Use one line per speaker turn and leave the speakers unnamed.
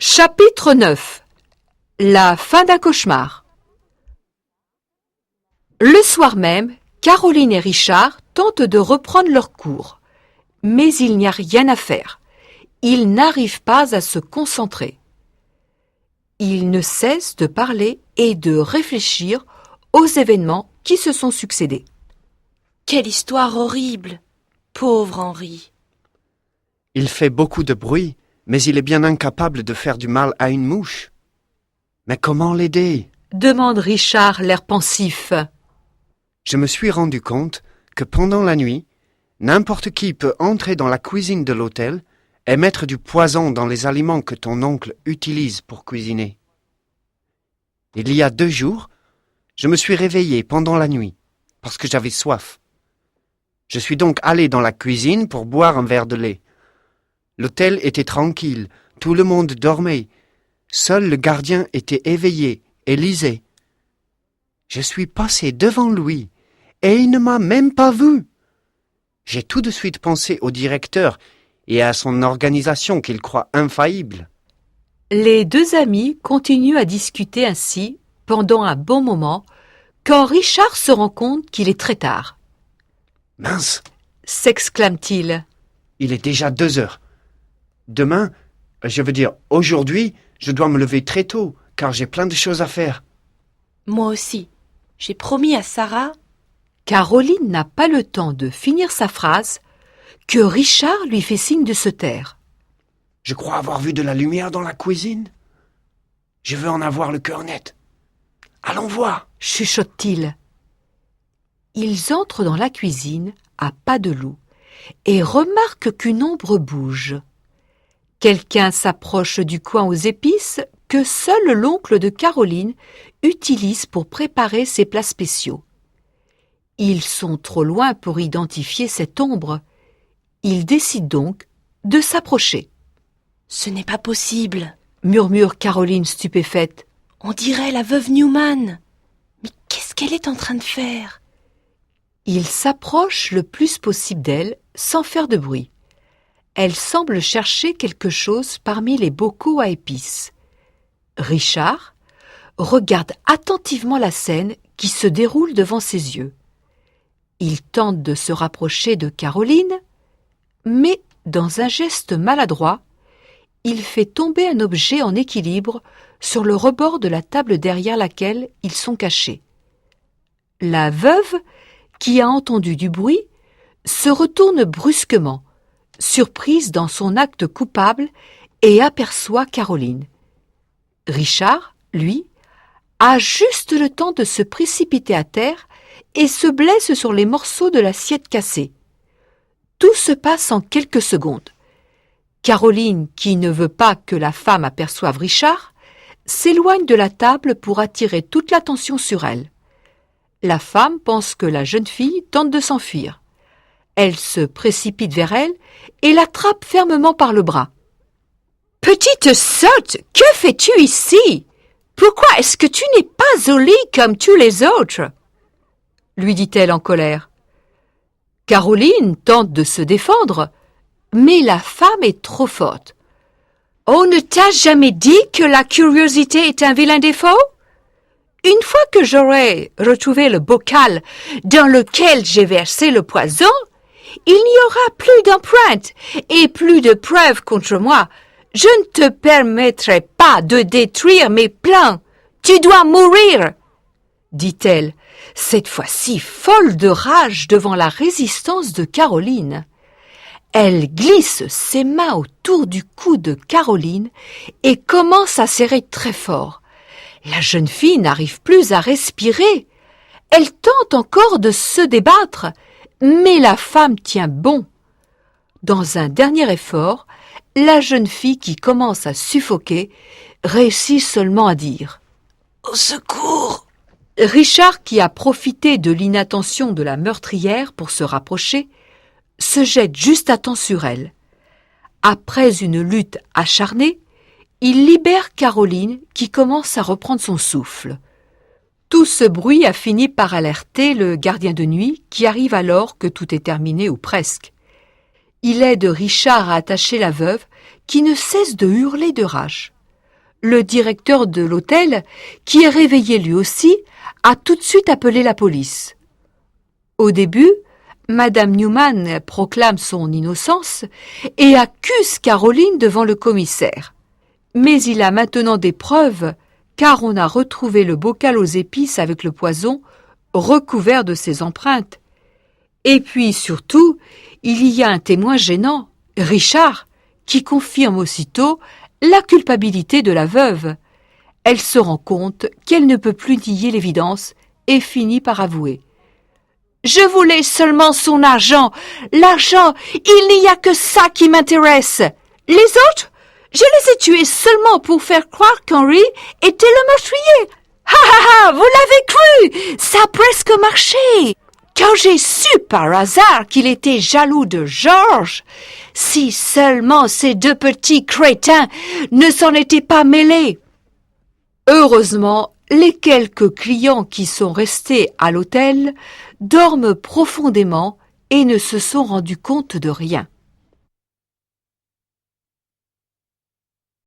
Chapitre 9. La fin d'un cauchemar. Le soir même, Caroline et Richard tentent de reprendre leur cours. Mais il n'y a rien à faire. Ils n'arrivent pas à se concentrer. Ils ne cessent de parler et de réfléchir aux événements qui se sont succédés.
Quelle histoire horrible! Pauvre Henri!
Il fait beaucoup de bruit, mais il est bien incapable de faire du mal à une mouche. Mais comment l'aider?
Demande Richard, l'air pensif.
Je me suis rendu compte que pendant la nuit, n'importe qui peut entrer dans la cuisine de l'hôtel et mettre du poison dans les aliments que ton oncle utilise pour cuisiner. Il y a 2 jours, je me suis réveillé pendant la nuit parce que j'avais soif. Je suis donc allé dans la cuisine pour boire un verre de lait. L'hôtel était tranquille, tout le monde dormait. Seul le gardien était éveillé et lisait. Je suis passé devant lui et il ne m'a même pas vu. J'ai tout de suite pensé au directeur et à son organisation qu'il croit infaillible.
Les deux amis continuent à discuter ainsi pendant un bon moment quand Richard se rend compte qu'il est très tard.
Mince,
S'exclame-t-il.
il est déjà 2 heures. Demain, aujourd'hui, je dois me lever très tôt car j'ai plein de choses à faire.
Moi aussi. J'ai promis à Sarah.
Caroline n'a pas le temps de finir sa phrase que Richard lui fait signe de se taire.
Je crois avoir vu de la lumière dans la cuisine. Je veux en avoir le cœur net. Allons voir.
Chuchote-t-il. Ils entrent dans la cuisine à pas de loup et remarquent qu'une ombre bouge. Quelqu'un s'approche du coin aux épices que seul l'oncle de Caroline utilise pour préparer ses plats spéciaux. Ils sont trop loin pour identifier cette ombre. Ils décident donc de s'approcher.
Ce n'est pas possible.
Murmure Caroline stupéfaite.
On dirait la veuve Newman. Mais qu'est-ce qu'elle est en train de faire?
Il s'approche le plus possible d'elle sans faire de bruit. Elle semble chercher quelque chose parmi les bocaux à épices. Richard regarde attentivement la scène qui se déroule devant ses yeux. Il tente de se rapprocher de Caroline, mais dans un geste maladroit, il fait tomber un objet en équilibre sur le rebord de la table derrière laquelle ils sont cachés. La veuve, qui a entendu du bruit, se retourne brusquement, surprise dans son acte coupable, et aperçoit Caroline. Richard, lui, a juste le temps de se précipiter à terre et se blesse sur les morceaux de l'assiette cassée. Tout se passe en quelques secondes. Caroline, qui ne veut pas que la femme aperçoive Richard, s'éloigne de la table pour attirer toute l'attention sur elle. La femme pense que la jeune fille tente de s'enfuir. Elle se précipite vers elle et l'attrape fermement par le bras. « Petite sotte, que fais-tu ici? Pourquoi est-ce que tu n'es pas au lit comme tous les autres ?» lui dit-elle en colère. Caroline tente de se défendre, mais la femme est trop forte. « On ne t'a jamais dit que la curiosité est un vilain défaut? Une fois que j'aurai retrouvé le bocal dans lequel j'ai versé le poison, il n'y aura plus d'empreintes et plus de preuves contre moi. Je ne te permettrai pas de détruire mes plans. Tu dois mourir, dit-elle, cette fois-ci folle de rage devant la résistance de Caroline. Elle glisse ses mains autour du cou de Caroline et commence à serrer très fort. La jeune fille n'arrive plus à respirer. Elle tente encore de se débattre, mais la femme tient bon. Dans un dernier effort, la jeune fille qui commence à suffoquer réussit seulement à dire « Au secours !» Richard, qui a profité de l'inattention de la meurtrière pour se rapprocher, se jette juste à temps sur elle. Après une lutte acharnée, il libère Caroline qui commence à reprendre son souffle. Tout ce bruit a fini par alerter le gardien de nuit qui arrive alors que tout est terminé ou presque. Il aide Richard à attacher la veuve qui ne cesse de hurler de rage. Le directeur de l'hôtel, qui est réveillé lui aussi, a tout de suite appelé la police. Au début, Madame Newman proclame son innocence et accuse Caroline devant le commissaire. Mais il a maintenant des preuves, car on a retrouvé le bocal aux épices avec le poison recouvert de ses empreintes. Et puis surtout, il y a un témoin gênant, Richard, qui confirme aussitôt la culpabilité de la veuve. Elle se rend compte qu'elle ne peut plus nier l'évidence et finit par avouer. « Je voulais seulement son argent. L'argent, il n'y a que ça qui m'intéresse. Les autres, je les ai tués seulement pour faire croire qu'Henry était le meurtrier. Ha ha ha, vous l'avez cru, ça a presque marché. Quand j'ai su par hasard qu'il était jaloux de George, si seulement ces deux petits crétins ne s'en étaient pas mêlés. » Heureusement, les quelques clients qui sont restés à l'hôtel dorment profondément et ne se sont rendus compte de rien.